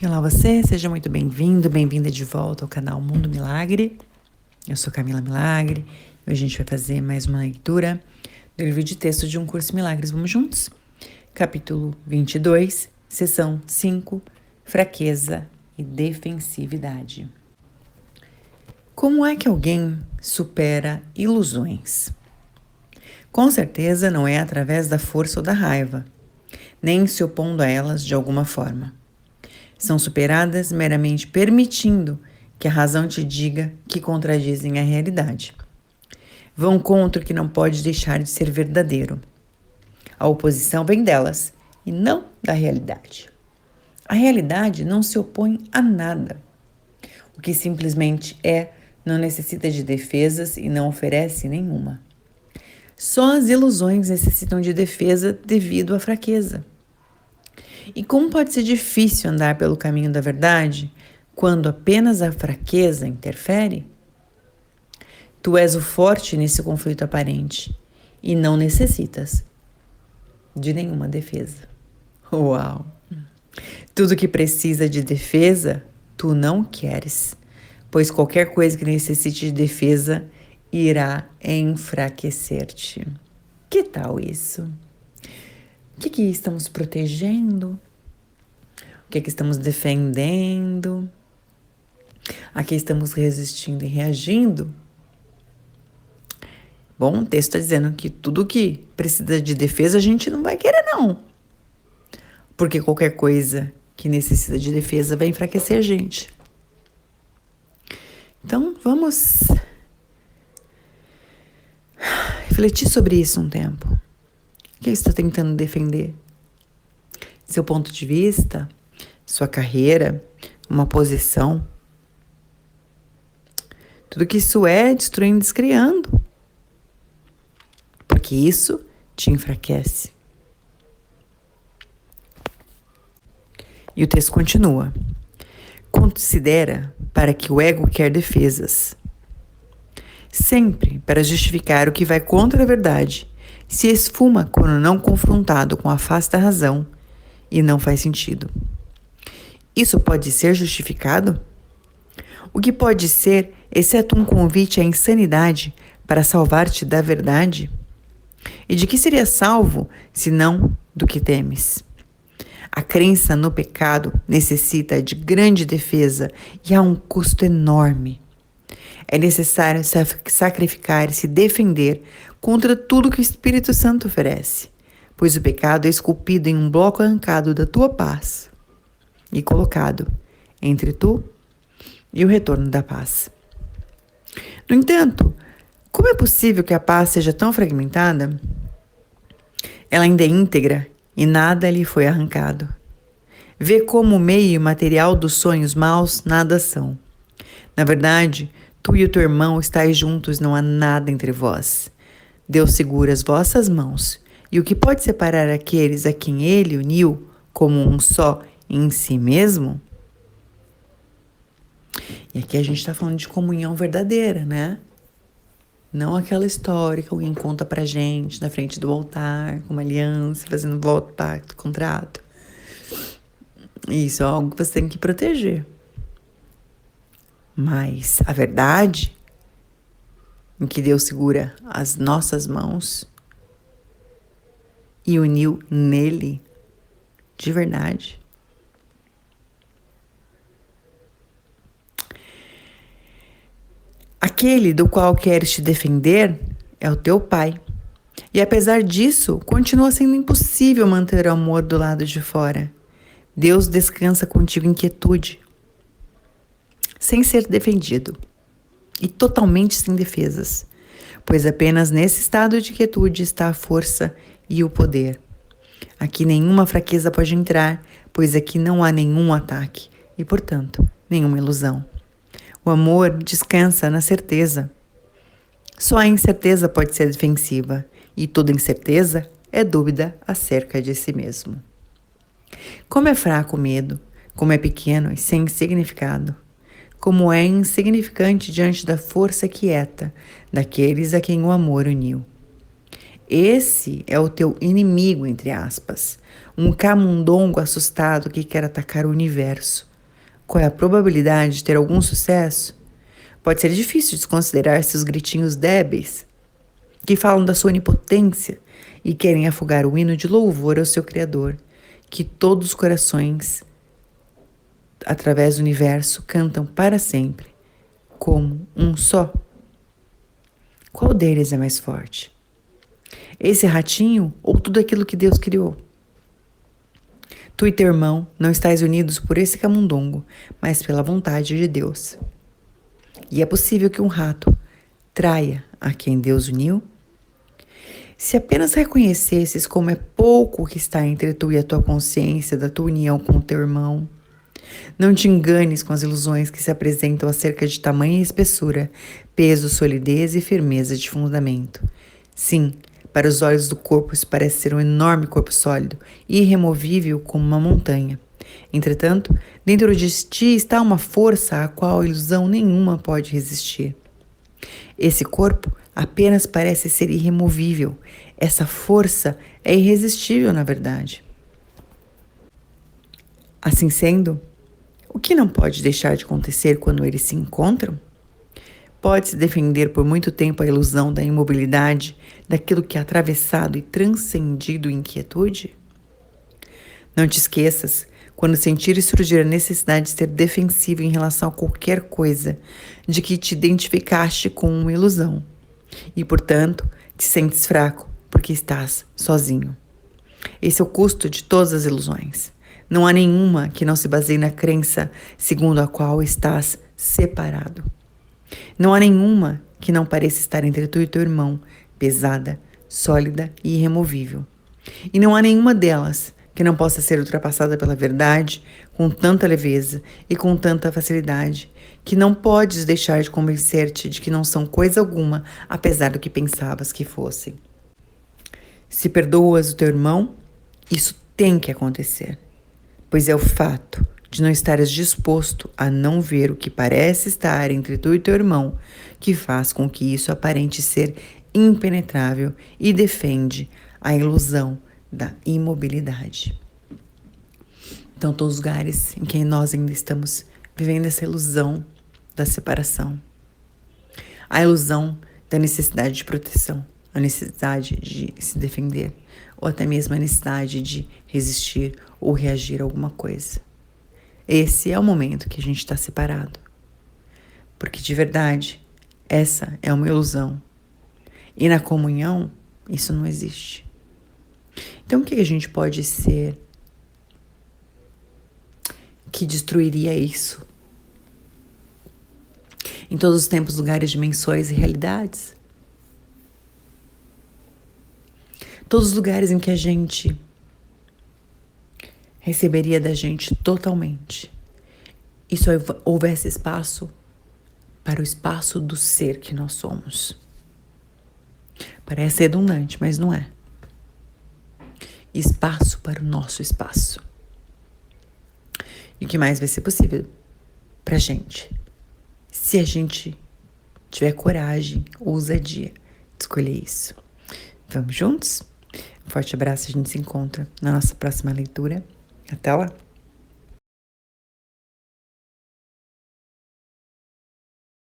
Olá você, seja muito bem-vindo, bem-vinda de volta ao canal Mundo Milagre. Eu sou Camila Milagre e hoje a gente vai fazer mais uma leitura do livro de texto de Um Curso em Milagres. Vamos juntos? Capítulo 22, seção 5, Fraqueza e Defensividade. Como é que alguém supera ilusões? Com certeza não é através da força ou da raiva, nem se opondo a elas de alguma forma. São superadas meramente permitindo que a razão te diga que contradizem a realidade. Vão contra o que não pode deixar de ser verdadeiro. A oposição vem delas e não da realidade. A realidade não se opõe a nada. O que simplesmente é, não necessita de defesas e não oferece nenhuma. Só as ilusões necessitam de defesa devido à fraqueza. E como pode ser difícil andar pelo caminho da verdade quando apenas a fraqueza interfere? Tu és o forte nesse conflito aparente e não necessitas de nenhuma defesa. Uau! Tudo que precisa de defesa, tu não queres, pois qualquer coisa que necessite de defesa irá enfraquecer-te. Que tal isso? O que estamos protegendo? O que estamos defendendo? A que estamos resistindo e reagindo? Bom, o texto está dizendo que tudo que precisa de defesa a gente não vai querer, não. Porque qualquer coisa que necessita de defesa vai enfraquecer a gente. Então, vamos refletir sobre isso um tempo. O que você está tentando defender? Seu ponto de vista? Sua carreira? Uma posição? Tudo que isso é destruindo e descriando. Porque isso te enfraquece. E o texto continua. Considera para que o ego quer defesas. Sempre para justificar o que vai contra a verdade, se esfuma quando não confrontado com a face da razão e não faz sentido. Isso pode ser justificado? O que pode ser, exceto um convite à insanidade para salvar-te da verdade? E de que seria salvo, se não do que temes? A crença no pecado necessita de grande defesa e há um custo enorme. É necessário sacrificar e se defender contra tudo que o Espírito Santo oferece, pois o pecado é esculpido em um bloco arrancado da tua paz e colocado entre tu e o retorno da paz. No entanto, como é possível que a paz seja tão fragmentada? Ela ainda é íntegra e nada lhe foi arrancado. Vê como o meio material dos sonhos maus nada são. Na verdade, tu e o teu irmão estáis juntos, não há nada entre vós. Deus segura as vossas mãos, e o que pode separar aqueles a quem ele uniu como um só em si mesmo? E aqui a gente está falando de comunhão verdadeira, né? Não aquela história que alguém conta pra gente na frente do altar, com uma aliança, fazendo voto, pacto, contrato. Isso é algo que você tem que proteger. Mas a verdade, em que Deus segura as nossas mãos e uniu nele, de verdade. Aquele do qual queres te defender é o teu pai. E apesar disso, continua sendo impossível manter o amor do lado de fora. Deus descansa contigo em quietude, sem ser defendido e totalmente sem defesas, pois apenas nesse estado de quietude está a força e o poder. Aqui nenhuma fraqueza pode entrar, pois aqui não há nenhum ataque e, portanto, nenhuma ilusão. O amor descansa na certeza. Só a incerteza pode ser defensiva, e toda incerteza é dúvida acerca de si mesmo. Como é fraco o medo, como é pequeno e sem significado, como é insignificante diante da força quieta daqueles a quem o amor uniu. Esse é o teu inimigo, entre aspas, um camundongo assustado que quer atacar o universo, qual é a probabilidade de ter algum sucesso, pode ser difícil desconsiderar seus gritinhos débeis, que falam da sua onipotência e querem afogar o hino de louvor ao seu Criador, que todos os corações, através do universo, cantam para sempre, como um só. Qual deles é mais forte? Esse ratinho ou tudo aquilo que Deus criou? Tu e teu irmão não estáis unidos por esse camundongo, mas pela vontade de Deus. E é possível que um rato traia a quem Deus uniu? Se apenas reconhecesses como é pouco o que está entre tu e a tua consciência da tua união com o teu irmão, não te enganes com as ilusões que se apresentam acerca de tamanha espessura, peso, solidez e firmeza de fundamento. Sim, para os olhos do corpo isso parece ser um enorme corpo sólido, irremovível como uma montanha. Entretanto, dentro de ti está uma força a qual ilusão nenhuma pode resistir. Esse corpo apenas parece ser irremovível. Essa força é irresistível, na verdade. Assim sendo, o que não pode deixar de acontecer quando eles se encontram? Pode-se defender por muito tempo a ilusão da imobilidade, daquilo que é atravessado e transcendido em inquietude? Não te esqueças, quando sentires surgir a necessidade de ser defensivo em relação a qualquer coisa, de que te identificaste com uma ilusão e, portanto, te sentes fraco porque estás sozinho. Esse é o custo de todas as ilusões. Não há nenhuma que não se baseie na crença segundo a qual estás separado. Não há nenhuma que não pareça estar entre tu e teu irmão, pesada, sólida e irremovível. E não há nenhuma delas que não possa ser ultrapassada pela verdade com tanta leveza e com tanta facilidade, que não podes deixar de convencer-te de que não são coisa alguma, apesar do que pensavas que fossem. Se perdoas o teu irmão, isso tem que acontecer, pois é o fato de não estares disposto a não ver o que parece estar entre tu e teu irmão que faz com que isso aparente ser impenetrável e defende a ilusão da imobilidade. Então, todos os lugares em que nós ainda estamos vivendo essa ilusão da separação, a ilusão da necessidade de proteção, a necessidade de se defender, ou até mesmo a necessidade de resistir ou reagir a alguma coisa. Esse é o momento que a gente está separado. Porque de verdade, essa é uma ilusão. E na comunhão, isso não existe. Então o que a gente pode ser que destruiria isso? Em todos os tempos, lugares, dimensões e realidades. Todos os lugares em que a gente receberia da gente totalmente. E só houvesse espaço para o espaço do ser que nós somos. Parece redundante, mas não é. Espaço para o nosso espaço. E o que mais vai ser possível pra gente? Se a gente tiver coragem, ousadia de escolher isso. Vamos juntos? Um forte abraço, a gente se encontra na nossa próxima leitura. Até lá!